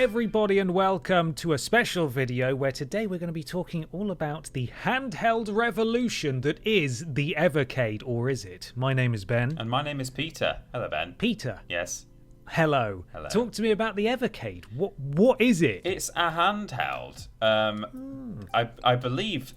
everybody, and welcome to a special video where today we're going to be talking all about the handheld revolution that is the Evercade, or is it? My name is Ben. And my name is Peter. Hello, Ben. Peter. Yes. Hello. Hello. Talk to me about the Evercade. What is it? It's a handheld. I believe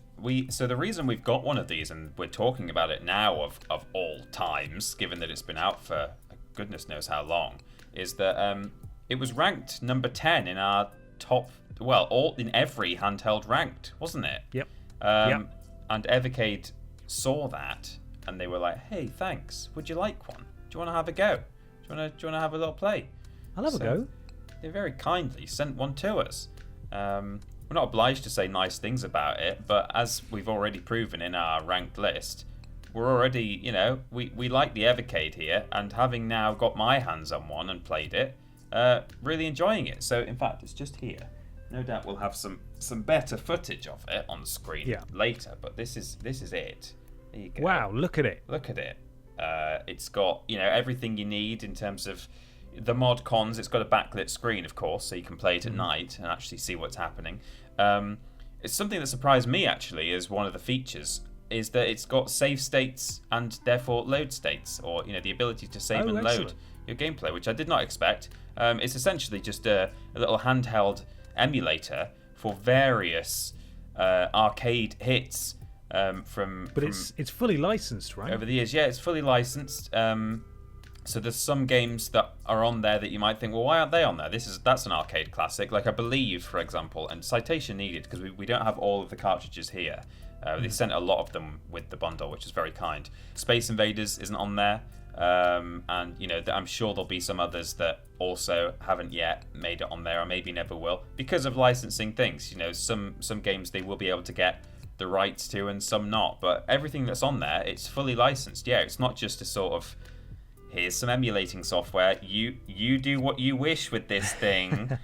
so the reason we've got one of these and we're talking about it now of all times, given that it's been out for goodness knows how long, is that it was ranked number 10 in our top, in every handheld ranked, wasn't it? Yep. And Evercade saw that and they were like, "Hey, thanks. Would you like one? Do you want to have a go? Do you want to have a little play?" I'll have a go. They very kindly sent one to us. We're not obliged to say nice things about it, but as we've already proven in our ranked list, we're already, we like the Evercade here, and having now got my hands on one and played it, really enjoying it. So, in fact, it's just here. No doubt we'll have some better footage of it on screen later, but this is it. There you go. Wow, look at it. Look at it. It's got, everything you need in terms of the mod cons. It's got a backlit screen, of course, so you can play it at night and actually see what's happening. It's something that surprised me, actually, as one of the features, is that it's got save states and therefore load states, or the ability to save and load your gameplay, which I did not expect. It's essentially just a little handheld emulator for various arcade hits from. But it's fully licensed, right? Over the years, yeah, it's fully licensed. So there's some games that are on there that you might think, well, why aren't they on there? That's an arcade classic. Like I believe, for example, and citation needed because we don't have all of the cartridges here. They sent a lot of them with the bundle, which is very kind. Space Invaders isn't on there, and I'm sure there'll be some others that also haven't yet made it on there, or maybe never will, because of licensing things. Some games they will be able to get the rights to, and some not. But everything that's on there, it's fully licensed. Yeah, it's not just a sort of, here's some emulating software. You do what you wish with this thing.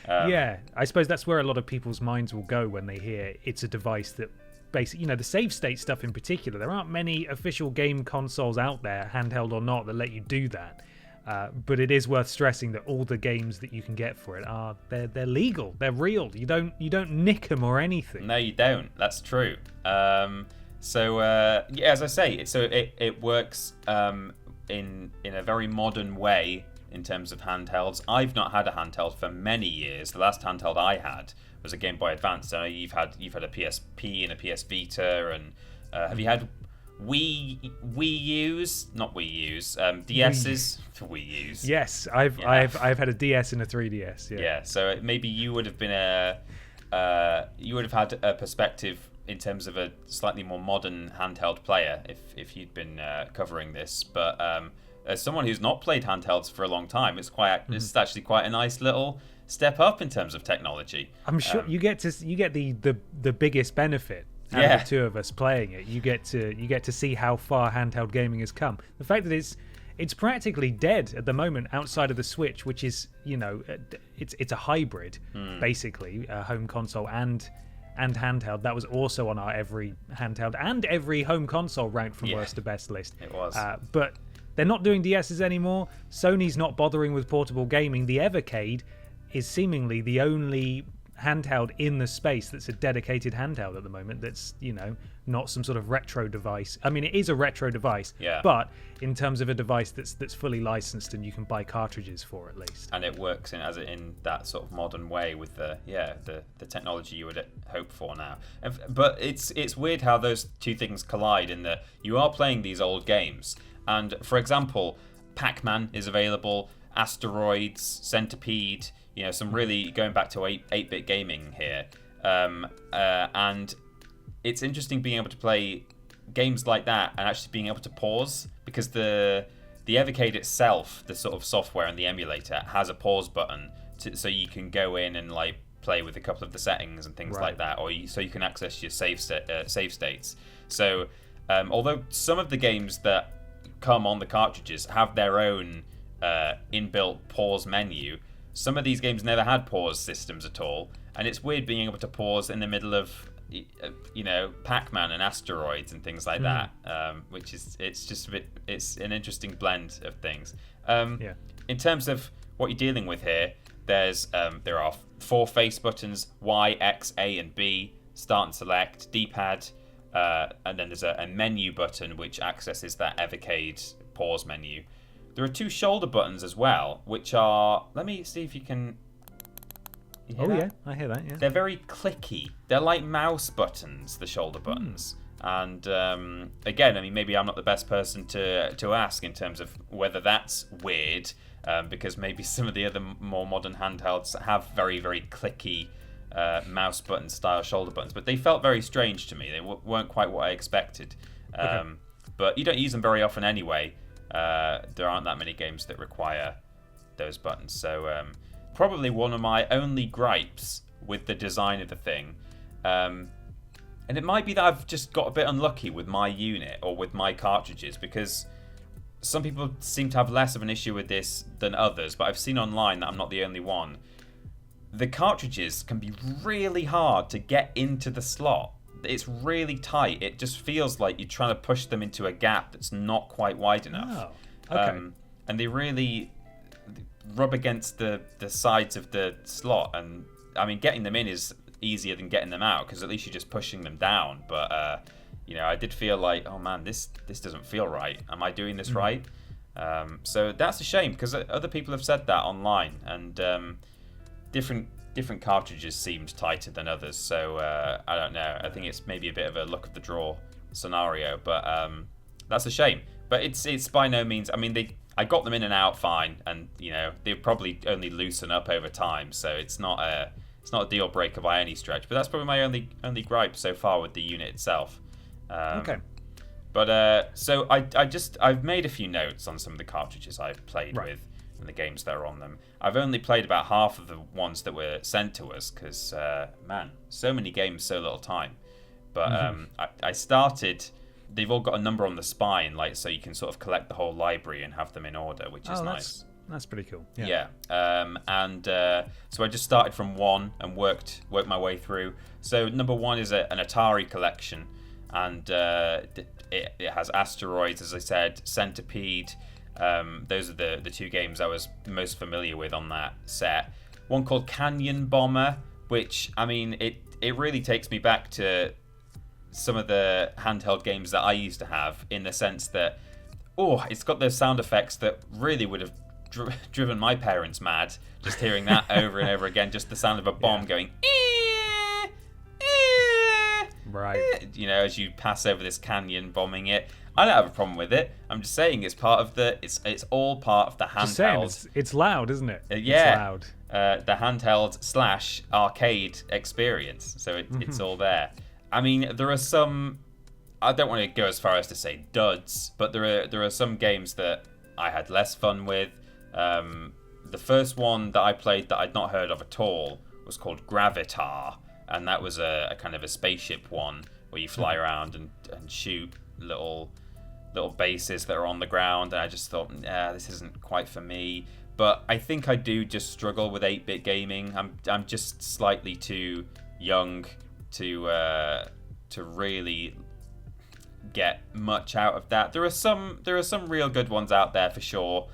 Yeah, I suppose that's where a lot of people's minds will go when they hear it's a device that basically, the save state stuff in particular. There aren't many official game consoles out there, handheld or not, that let you do that. But it is worth stressing that all the games that you can get for it they're legal, they're real. You don't nick them or anything. No, you don't. That's true. So as I say, it works in a very modern way in terms of handhelds. I've not had a handheld for many years. The last handheld I had was a Game Boy Advance. I know you've had a PSP and a PS Vita, and have you had Wii U's? Not Wii U's. DS's. Wii U's. Yes, I've had a DS and a 3DS. Yeah. So maybe you would have been you would have had a perspective in terms of a slightly more modern handheld player if you'd been covering this. But as someone who's not played handhelds for a long time, it's actually quite a nice little step up in terms of technology. I'm sure you get the biggest benefit out of the two of us playing it. You get to see how far handheld gaming has come. The fact that it's practically dead at the moment outside of the Switch, which is it's a hybrid basically, home console and handheld. That was also on our every handheld and every home console ranked from worst to best list. It was. But they're not doing DSs anymore. Sony's not bothering with portable gaming. The Evercade is seemingly the only handheld in the space that's a dedicated handheld at the moment that's, not some sort of retro device. I mean, it is a retro device, but in terms of a device that's fully licensed and you can buy cartridges for, at least. And it works in that sort of modern way with the technology you would hope for now. But it's weird how those two things collide in that you are playing these old games. And, for example, Pac-Man is available, Asteroids, Centipede, some really going back to 8-bit gaming here. And it's interesting being able to play games like that and actually being able to pause, because the Evercade itself, the sort of software and the emulator, has a pause button so you can go in and play with a couple of the settings and things like that, so you can access your save states. So although some of the games that come on the cartridges have their own inbuilt pause menu, some of these games never had pause systems at all, and it's weird being able to pause in the middle of Pac-Man and Asteroids and things like that, which is it's an interesting blend of things. In terms of what you're dealing with here, There are 4 face buttons: Y, X, A, and B. Start and select, D-pad, and then there's a menu button which accesses that Evercade pause menu. There are 2 shoulder buttons as well, which are... Let me see if you can... Yeah, I hear that, yeah. They're very clicky. They're like mouse buttons, the shoulder buttons. And again, I mean, maybe I'm not the best person to ask in terms of whether that's weird, because maybe some of the other more modern handhelds have very, very clicky mouse button style shoulder buttons, but they felt very strange to me. They weren't quite what I expected. But you don't use them very often anyway. There aren't that many games that require those buttons. So probably one of my only gripes with the design of the thing. And it might be that I've just got a bit unlucky with my unit or with my cartridges, because some people seem to have less of an issue with this than others, but I've seen online that I'm not the only one. The cartridges can be really hard to get into the slot. It's really tight. It just feels like you're trying to push them into a gap that's not quite wide enough. Oh, okay. And they really rub against the sides of the slot. And I mean, getting them in is easier than getting them out, because at least you're just pushing them down. But I did feel like, oh man, this doesn't feel right. Am I doing this right? So that's a shame, because other people have said that online, and different cartridges seemed tighter than others. So I don't know. I think it's maybe a bit of a luck of the draw scenario, but that's a shame. But it's by no means. I mean, I got them in and out fine, and they probably only loosen up over time. So it's not a deal breaker by any stretch. But that's probably my only gripe so far with the unit itself. Okay. But so I've made a few notes on some of the cartridges I've played with and the games that are on them. I've only played about half of the ones that were sent to us, because man, so many games, so little time. But I started. They've all got a number on the spine, like, so you can sort of collect the whole library and have them in order, which is nice. That's pretty cool. Yeah. So I just started from 1 and worked my way through. So number 1 is an Atari collection, and it has Asteroids, as I said, Centipede. Those are the 2 games I was most familiar with on that set. One called Canyon Bomber, which, I mean, it really takes me back to some of the handheld games that I used to have, in the sense that, it's got those sound effects that really would have driven my parents mad, just hearing that over and over again, just the sound of a bomb going right, as you pass over this canyon, bombing it. I don't have a problem with it. I'm just saying it's part of it's all part of the handheld. It's loud, isn't it? Yeah, it's loud. The handheld / arcade experience. So it's all there. I mean, there are some. I don't want to go as far as to say duds, but there are some games that I had less fun with. The first one that I played that I'd not heard of at all was called Gravitar, and that was a kind of a spaceship one where you fly around and shoot little bases that are on the ground, and I just thought, this isn't quite for me. But I think I do just struggle with 8-bit gaming. I'm just slightly too young to really get much out of that. There are some real good ones out there for sure.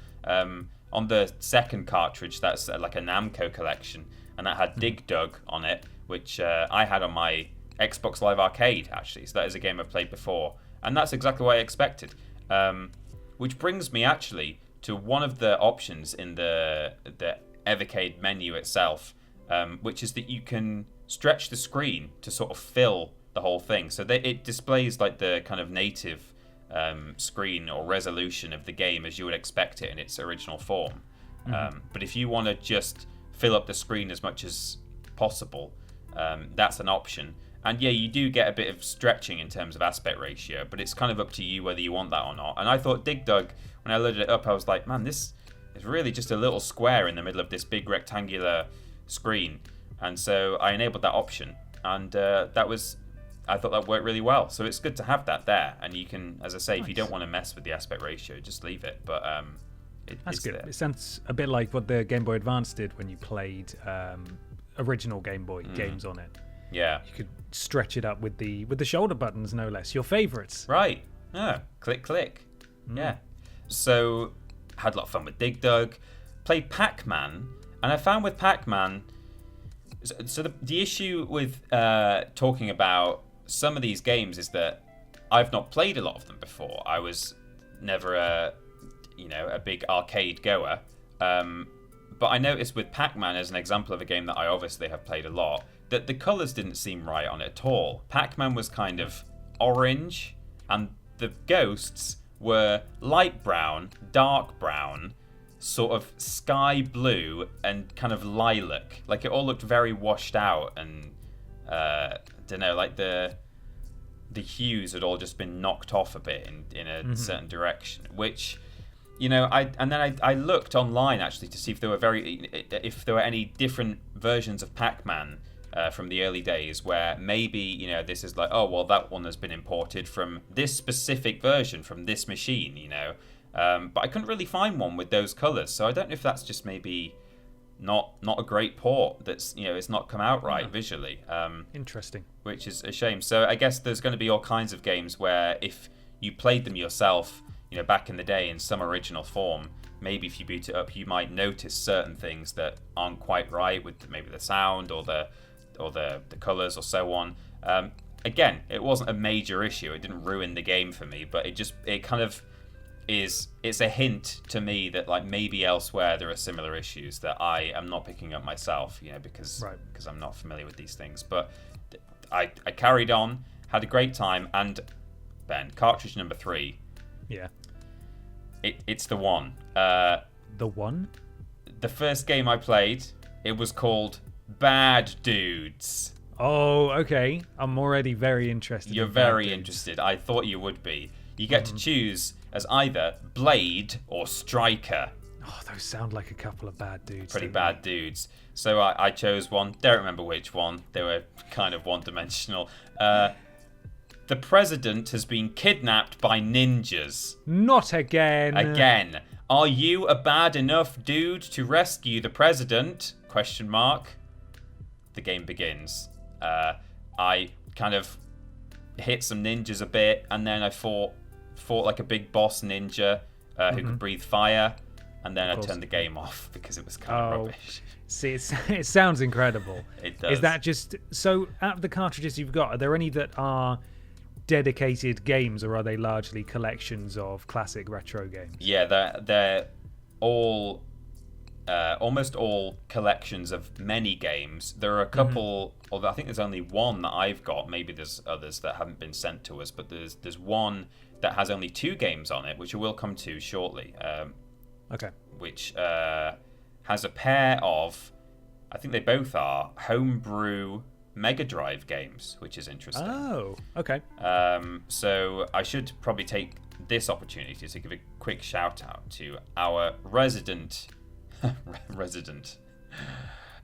On the second cartridge, that's like a Namco collection, and that had Dig Dug on it, which I had on my Xbox Live Arcade, actually. So that is a game I've played before, and that's exactly what I expected. Which brings me actually to one of the options in the Evercade menu itself, which is that you can stretch the screen to sort of fill the whole thing. So it displays like the kind of native screen or resolution of the game as you would expect it in its original form. But if you want to just fill up the screen as much as possible, that's an option. And yeah, you do get a bit of stretching in terms of aspect ratio, but it's kind of up to you whether you want that or not. And I thought Dig Dug, when I loaded it up, I was like, man, this is really just a little square in the middle of this big rectangular screen. And so I enabled that option, and I thought that worked really well. So it's good to have that there, and you can, as I say, if you don't want to mess with the aspect ratio, just leave it. But that's good. There. It sounds a bit like what the Game Boy Advance did when you played original Game Boy games on it. Yeah, you could stretch it up with the shoulder buttons, no less. Your favorites, right? Yeah, click. Yeah. So had a lot of fun with Dig Dug. Played Pac-Man. And I found with Pac-Man, so the issue with talking about some of these games is that I've not played a lot of them before. I was never a big arcade goer. But I noticed with Pac-Man, as an example of a game that I obviously have played a lot, that the colours didn't seem right on it at all. Pac-Man was kind of orange, and the ghosts were light brown, dark brown, sort of sky blue, and kind of lilac. Like, it all looked very washed out, and don't know, like the hues had all just been knocked off a bit in a certain direction, which, you know, I looked online actually to see if there were any different versions of Pac-Man from the early days where maybe, you know, this is like, oh well, that one has been imported from this specific version from this machine, you know, but I couldn't really find one with those colors, so I don't know if that's just maybe not a great port, that's, you know, it's not come out right visually. Interesting. Which is a shame. So I guess there's going to be all kinds of games where if you played them yourself, you know, back in the day in some original form, maybe if you boot it up, you might notice certain things that aren't quite right with maybe the sound or the colors or so on. Again, it wasn't a major issue. It didn't ruin the game for me, but it kind of is. It's a hint to me that, like, maybe elsewhere there are similar issues that I am not picking up myself, you know, because I'm not familiar with these things. But I carried on, had a great time, and Ben, cartridge number 3. Yeah. It's the one. The one? The first game I played, it was called Bad Dudes. Oh, okay. I'm already very interested. You're very interested. I thought you would be. You get to choose as either Blade or Striker. Oh, those sound like a couple of bad dudes. Pretty bad dudes. So I chose one. Don't remember which one. They were kind of one-dimensional. The president has been kidnapped by ninjas. Not again. Again. Are you a bad enough dude to rescue the president? ? The game begins. I kind of hit some ninjas a bit, and then I fought like a big boss ninja who could breathe fire, and then I turned the game off because it was kind of rubbish. See, it sounds incredible. It does. Is that just... So, out of the cartridges you've got, are there any that are dedicated games, or are they largely collections of classic retro games? Yeah, they're all... almost all collections of many games. There are a couple, although I think there's only one that I've got. Maybe there's others that haven't been sent to us, but there's one that has only 2 games on it, which I will come to shortly. Okay. Which has a pair of, I think they both are, Homebrew Mega Drive games, which is interesting. Oh, okay. So I should probably take this opportunity to give a quick shout out to our resident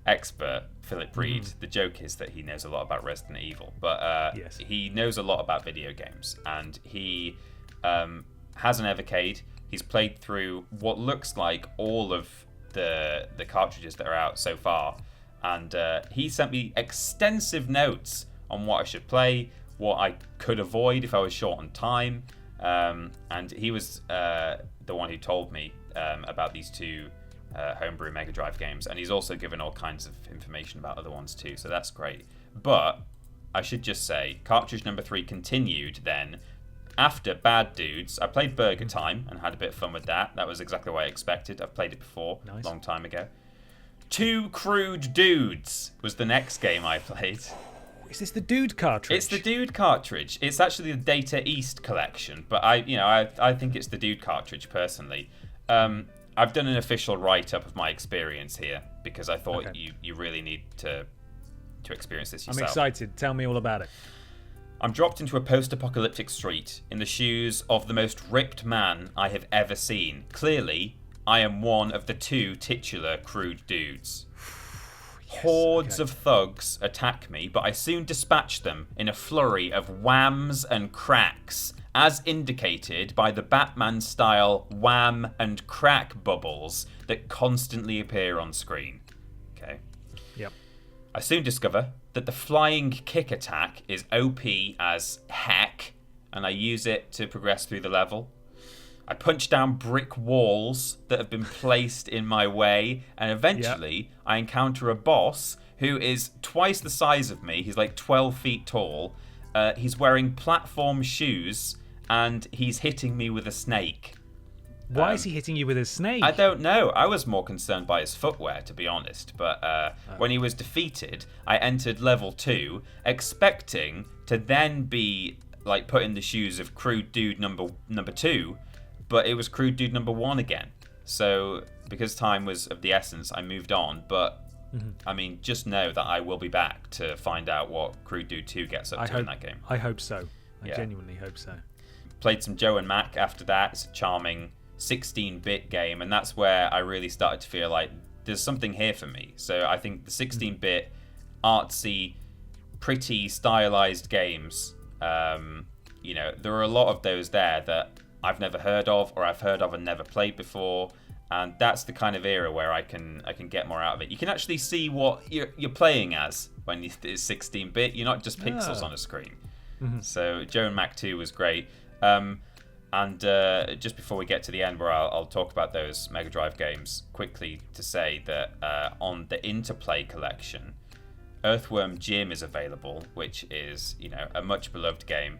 expert, Philip Reed. The joke is that he knows a lot about Resident Evil, but yes, he knows a lot about video games, and he has an Evercade. He's played through what looks like all of the cartridges that are out so far, and he sent me extensive notes on what I should play, what I could avoid if I was short on time, and he was the one who told me about these 2 Homebrew Mega Drive games, and he's also given all kinds of information about other ones too, so that's great. But I should just say, cartridge number 3 continued then. After Bad Dudes, I played Burger Time and had a bit of fun with that. That was exactly what I expected. I've played it before, a long time ago. 2 Crude Dudes was the next game I played. Is this the Dude cartridge? It's the Dude cartridge. It's actually the Data East collection, but I think it's the Dude cartridge personally. I've done an official write-up of my experience here because I thought you really need to experience this yourself. I'm excited. Tell me all about it. I'm dropped into a post-apocalyptic street in the shoes of the most ripped man I have ever seen. Clearly, I am one of the 2 titular Crude Dudes. Hordes of thugs attack me, but I soon dispatch them in a flurry of whams and cracks, as indicated by the Batman-style wham and crack bubbles that constantly appear on screen. Okay. Yep. I soon discover that the flying kick attack is OP as heck, and I use it to progress through the level. I punch down brick walls that have been placed in my way, and eventually I encounter a boss who is twice the size of me. He's like 12 feet tall. He's wearing platform shoes, and he's hitting me with a snake. Why is he hitting you with a snake? I don't know. I was more concerned by his footwear, to be honest. But when he was defeated, I entered level 2, expecting to then be like put in the shoes of Crude Dude number 2, but it was Crude Dude number 1 again. So because time was of the essence, I moved on. But I mean, just know that I will be back to find out what Crude Dude 2 gets up to in that game. I hope so. I genuinely hope so. Played some Joe and Mac after that. It's a charming 16-bit game, and that's where I really started to feel like there's something here for me. So I think the 16-bit artsy, pretty stylized games, there are a lot of those there that I've never heard of, or I've heard of and never played before, and that's the kind of era where I can get more out of it. You can actually see what you're playing as when it's 16-bit. You're not just pixels on a screen. So Joe and Mac 2 was great. And just before we get to the end, where I'll talk about those Mega Drive games, quickly to say that on the Interplay collection, Earthworm Jim is available, which is a much beloved game.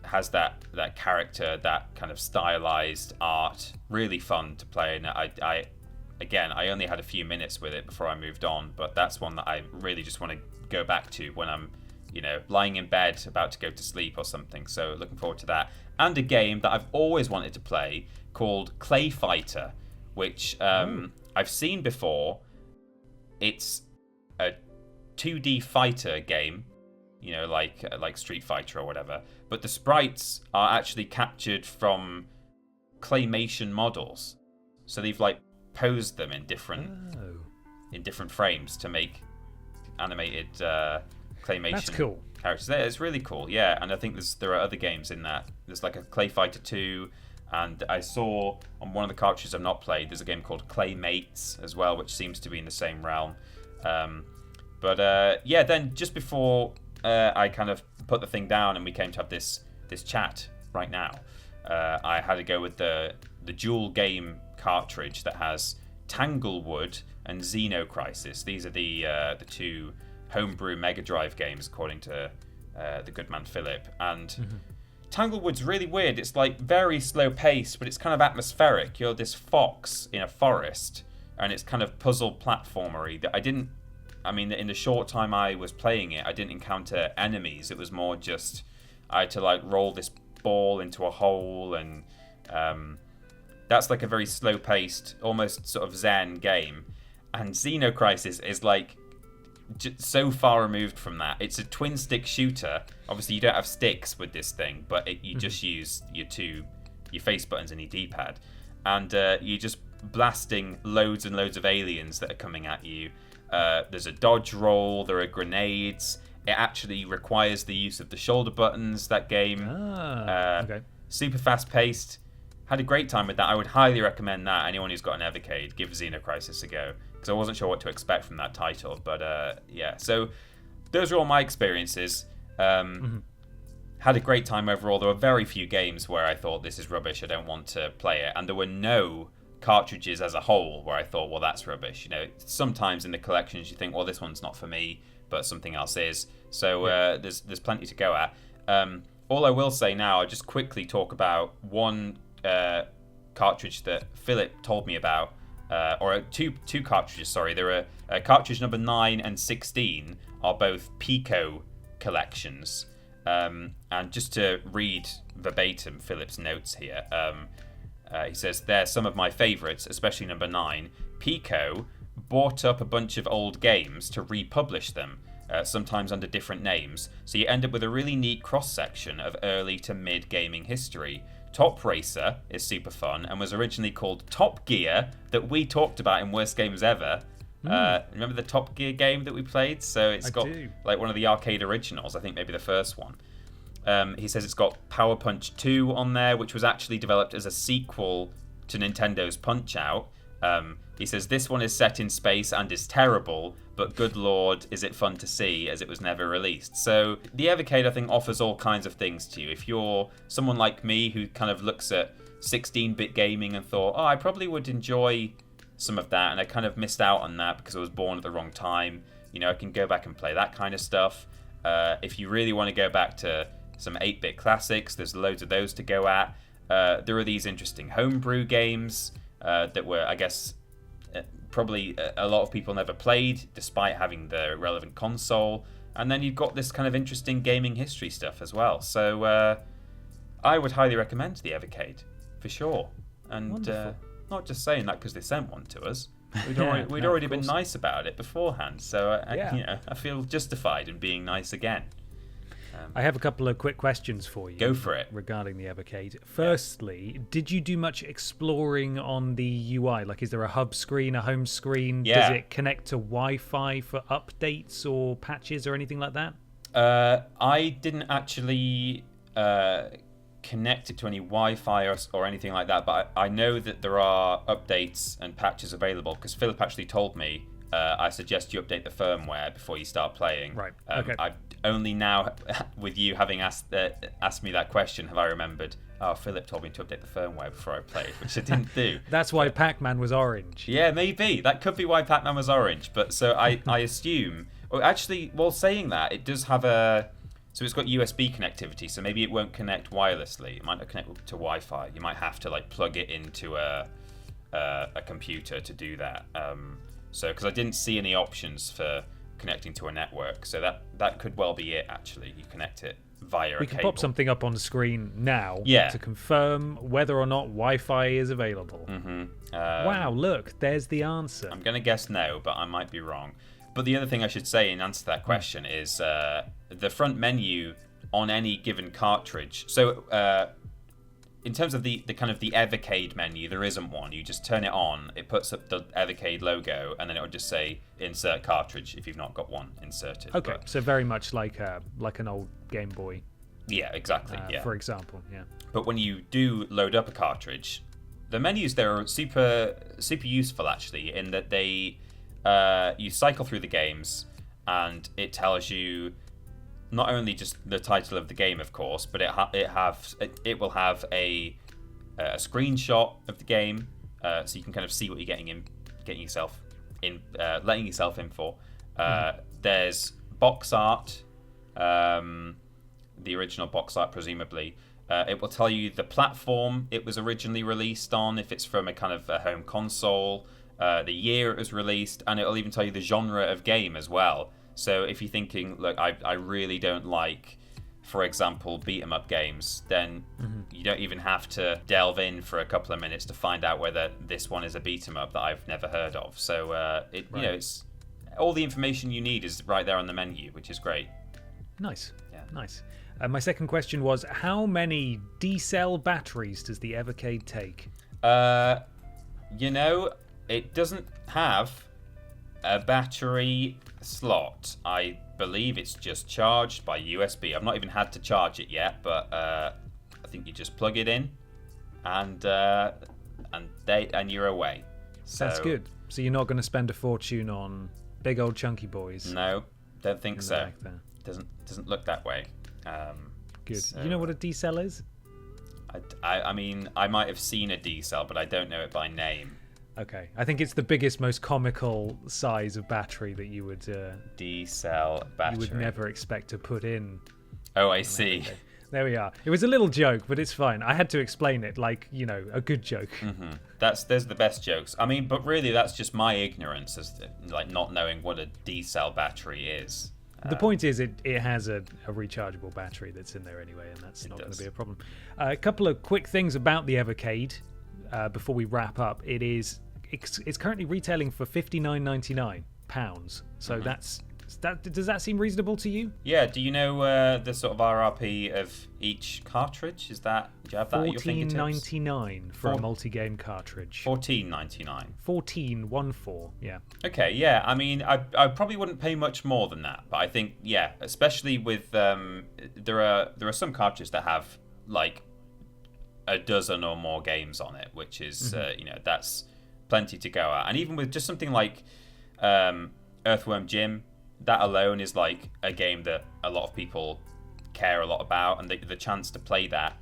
Has that character, that kind of stylized art, really fun to play. And I only had a few minutes with it before I moved on, but that's one that I really just want to go back to when I'm lying in bed about to go to sleep or something. So looking forward to that. And a game that I've always wanted to play called Clay Fighter, which I've seen before. It's a 2D fighter game, like Street Fighter or whatever. But the sprites are actually captured from claymation models. So they've like posed them in different frames to make animated claymation. That's cool. Characters there. It's really cool, yeah. And I think there are other games in that. There's like a Clay Fighter 2, and I saw on one of the cartridges I've not played, there's a game called Claymates as well, which seems to be in the same realm. Then just before I kind of put the thing down and we came to have this chat right now, I had to go with the dual game cartridge that has Tanglewood and Xenocrisis. These are the two Homebrew Mega Drive games, according to the good man Philip. And Tanglewood's really weird. It's like very slow paced, but it's kind of atmospheric. You're this fox in a forest, and it's kind of puzzle platformery that in the short time I was playing it, I didn't encounter enemies. It was more just I had to like roll this ball into a hole, and that's like a very slow paced, almost sort of Zen game. And Xenocrisis is like so far removed from that. It's a twin stick shooter. Obviously you don't have sticks with this thing, but you just use your face buttons and your D-pad, and you're just blasting loads and loads of aliens that are coming at you. There's a dodge roll, there are grenades. It actually requires the use of the shoulder buttons, that game. Okay. Super fast paced. Had a great time with that. I would highly recommend that. Anyone who's got an Evercade, give Xenocrisis a go, because I wasn't sure what to expect from that title. But so those are all my experiences. Had a great time overall. There were very few games where I thought this is rubbish, I don't want to play it, and there were no cartridges as a whole where I thought, well, that's rubbish. Sometimes in the collections you think, well, this one's not for me, but something else is. So there's plenty to go at. All I will say now, I'll just quickly talk about one cartridge that Philip told me about, or two cartridges, sorry. There are cartridge number 9 and 16 are both Piko collections. And just to read verbatim Philip's notes here, he says, they're some of my favourites, especially number 9. Piko bought up a bunch of old games to republish them, sometimes under different names, so you end up with a really neat cross-section of early to mid gaming history. Top Racer is super fun and was originally called Top Gear, that we talked about in Worst Games Ever. Remember the Top Gear game that we played? So it's got like one of the arcade originals, I think maybe the first one. He says it's got Power Punch 2 on there, which was actually developed as a sequel to Nintendo's Punch-Out. He says, this one is set in space and is terrible, but good lord, is it fun to see, as it was never released. So the Evercade, I think, offers all kinds of things to you. If you're someone like me who kind of looks at 16-bit gaming and thought, oh, I probably would enjoy some of that, and I kind of missed out on that because I was born at the wrong time, I can go back and play that kind of stuff. If you really want to go back to some 8-bit classics, there's loads of those to go at. There are these interesting homebrew games that were, I guess, probably a lot of people never played, despite having the relevant console. And then you've got this kind of interesting gaming history stuff as well. So I would highly recommend the Evercade, for sure. And not just saying that because they sent one to us. We'd already been nice about it beforehand. So I feel justified in being nice again. I have a couple of quick questions for you. Go for it. Regarding the Evercade. Firstly, did you do much exploring on the UI? Like, is there a hub screen, a home screen? Yeah. Does it connect to Wi-Fi for updates or patches or anything like that? I didn't actually connect it to any Wi-Fi or anything like that, but I know that there are updates and patches available because Philip actually told me I suggest you update the firmware before you start playing. Right. Okay. I've only now, with you having asked me that question, have I remembered, Philip told me to update the firmware before I played, which I didn't do. That's why Pac-Man was orange. Yeah, maybe. That could be why Pac-Man was orange. But so I assume... Well, actually, while saying that, it does have a... So it's got USB connectivity, so maybe it won't connect wirelessly. It might not connect to Wi-Fi. You might have to plug it into a computer to do that. So because I didn't see any options for connecting to a network, so that could well be it. Actually, you connect it via a cable. We can pop something up on the screen now to confirm whether or not Wi-Fi is available. Mm-hmm. Wow, look, there's the answer. I'm going to guess no, but I might be wrong. But the other thing I should say in answer to that question is the front menu on any given cartridge. So in terms of the kind of the Evercade menu, there isn't one. You just turn it on, it puts up the Evercade logo, and then it will just say insert cartridge if you've not got one inserted. Okay, so very much like an old Game Boy. Yeah, exactly. For example, yeah. But when you do load up a cartridge, the menus there are super useful actually, in that they you cycle through the games, and it tells you not only just the title of the game, of course, but it will have a screenshot of the game, so you can kind of see what you're letting yourself in for. There's box art, the original box art, presumably. It will tell you the platform it was originally released on, if it's from a kind of a home console, the year it was released, and it'll even tell you the genre of game as well. So if you're thinking, look, I really don't like, for example, beat-em-up games, then you don't even have to delve in for a couple of minutes to find out whether this one is a beat-em-up that I've never heard of. So it's all the information you need is right there on the menu, which is great. Nice. Yeah. Nice. My second question was, how many D-cell batteries does the Evercade take? It doesn't have a battery slot. I believe it's just charged by USB. I've not even had to charge it yet, but I think you just plug it in, and you're away. So, that's good. So you're not going to spend a fortune on big old chunky boys. No, don't think so. Doesn't look that way. Good. So, you know what a D-cell is? I mean, I might have seen a D-cell, but I don't know it by name. Okay, I think it's the biggest, most comical size of battery that you would D-cell battery. You would never expect to put in. Oh, I see. There we are. It was a little joke, but it's fine. I had to explain it like, a good joke. Mm-hmm. There's the best jokes. I mean, but really, that's just my ignorance, as not knowing what a D-cell battery is. The point is, it has a rechargeable battery that's in there anyway, and that's not going to be a problem. A couple of quick things about the Evercade before we wrap up. It's currently retailing for £59.99. So does that seem reasonable to you? Yeah. Do you know the sort of RRP of each cartridge? Do you have that at your fingertips? £14.99 for a multi-game cartridge. £14.99. 14.14. Yeah. Okay. Yeah. I mean, I probably wouldn't pay much more than that, but I think especially with there are some cartridges that have like a dozen or more games on it, which is plenty to go at. And even with just something like Earthworm Jim, that alone is like a game that a lot of people care a lot about, and the chance to play that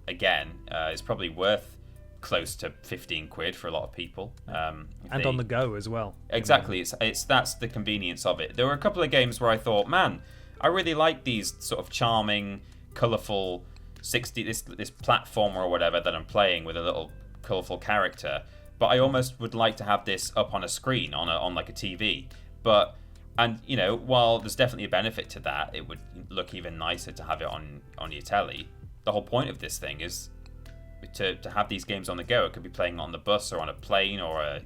again is probably worth close to 15 quid for a lot of people. And on the go as well. Exactly, it's that's the convenience of it. There were a couple of games where I thought, man, I really like these sort of charming, colourful this platformer or whatever that I'm playing with a little colourful character, but I almost would like to have this up on a screen on like a TV. And you know, while there's definitely a benefit to that, it would look even nicer to have it on your telly. The whole point of this thing is to have these games on the go. It could be playing on the bus or on a plane or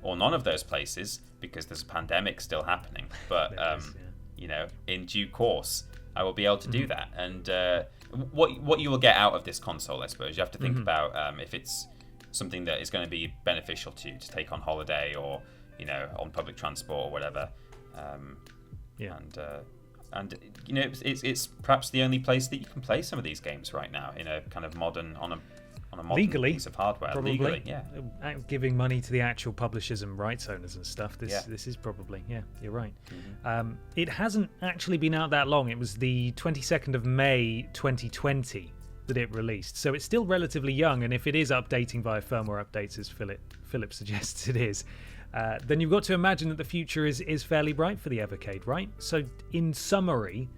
or none of those places because there's a pandemic still happening. But you know, in due course, I will be able to do that. And what you will get out of this console, I suppose, you have to think about if it's something that is going to be beneficial to you to take on holiday or on public transport or whatever. And you know, it's perhaps the only place that you can play some of these games right now in a kind of modern on a modern legally, piece of hardware. Probably. Legally, yeah. Giving money to the actual publishers and rights owners and stuff. This is probably, you're right. It hasn't actually been out that long. It was the 22nd of May 2020 that it released, so it's still relatively young. And if it is updating via firmware updates, as Philip suggests it is, then you've got to imagine that the future is fairly bright for the Evercade, right? So in summary,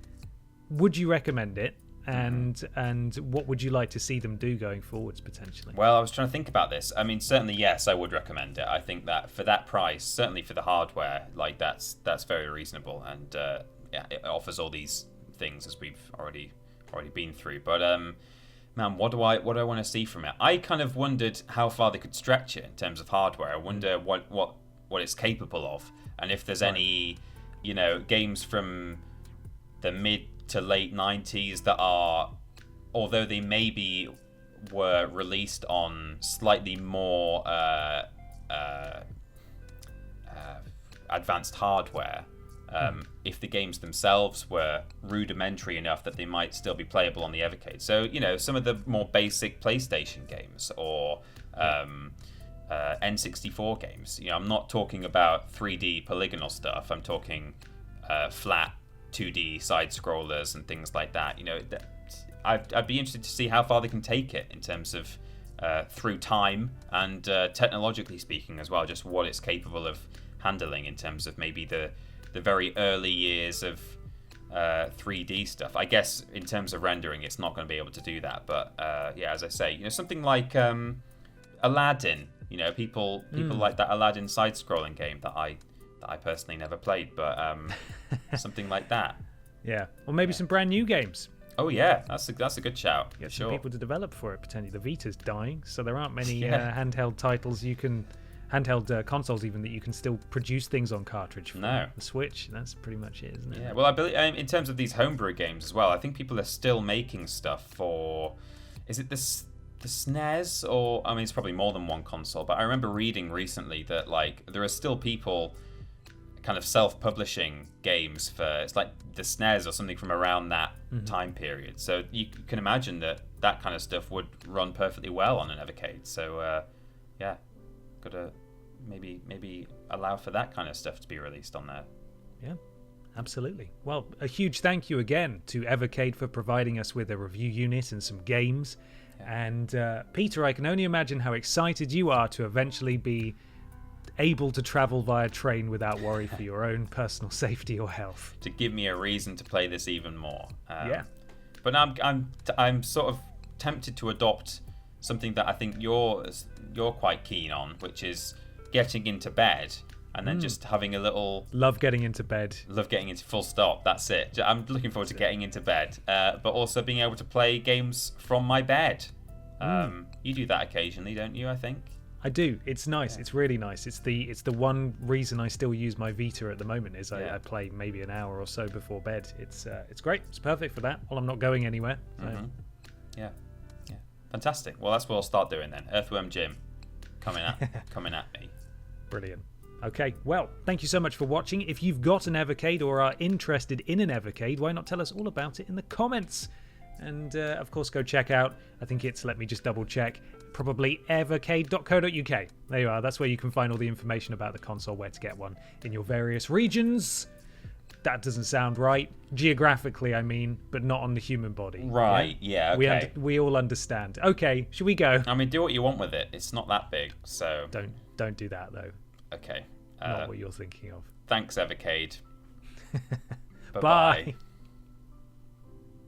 would you recommend it? And what would you like to see them do going forwards, potentially? Well, I was trying to think about this. I mean, certainly, yes, I would recommend it. I think that for that price, certainly for the hardware, like that's very reasonable, and it offers all these things as we've already been through. But man, what do I want to see from it? I kind of wondered how far they could stretch it in terms of hardware. I wonder what it's capable of, and if there's any, games from the mid to late 90s that are, although they maybe were released on slightly more advanced hardware, if the games themselves were rudimentary enough that they might still be playable on the Evercade. So, some of the more basic PlayStation games or N64 games. I'm not talking about 3D polygonal stuff. I'm talking flat 2D side scrollers and things like that. I'd be interested to see how far they can take it in terms of through time and technologically speaking as well, just what it's capable of handling in terms of maybe the very early years of 3D stuff. I guess in terms of rendering, it's not going to be able to do that. But as I say, something like Aladdin. People like that Aladdin side-scrolling game that I personally never played, but something like that. Yeah, or maybe some brand new games. Oh yeah, that's a good shout. Get some people to develop for it. Potentially, the Vita's dying, so there aren't many handheld titles handheld consoles even that you can still produce things on cartridge. No, the Switch. That's pretty much it, isn't it? Yeah. Well, I believe in terms of these homebrew games as well, I think people are still making stuff for. Is it the SNES, or it's probably more than one console, but I remember reading recently that there are still people kind of self-publishing games for, it's like the SNES or something from around that time period. So you can imagine that kind of stuff would run perfectly well on an Evercade. So gotta maybe allow for that kind of stuff to be released on there. Yeah. Absolutely. Well, a huge thank you again to Evercade for providing us with a review unit and some games. And Peter, I can only imagine how excited you are to eventually be able to travel via train without worry for your own personal safety or health. To give me a reason to play this even more. But I'm sort of tempted to adopt something that I think you're quite keen on, which is getting into bed and then just having a little... Love getting into bed. Love getting into full stop. That's it. I'm looking forward to getting into bed, but also being able to play games from my bed. You do that occasionally, don't you, I think? I do. It's nice. Yeah. It's really nice. It's the one reason I still use my Vita at the moment is I play maybe an hour or so before bed. It's great. It's perfect for that. Well, I'm not going anywhere. So. Yeah. Fantastic. Well, that's what I'll start doing then. Earthworm Jim coming at me. Brilliant. Okay, well, thank you so much for watching. If you've got an Evercade or are interested in an Evercade, why not tell us all about it in the comments? And, of course, go check out, I think it's, let me just double check, probably evercade.co.uk. There you are. That's where you can find all the information about the console, where to get one in your various regions. That doesn't sound right. Geographically, I mean, but not on the human body. Right, yeah, okay. We all understand. Okay, should we go? I mean, do what you want with it. It's not that big, so... Don't do that, though. Okay. Not what you're thinking of. Thanks, Evercade. Bye.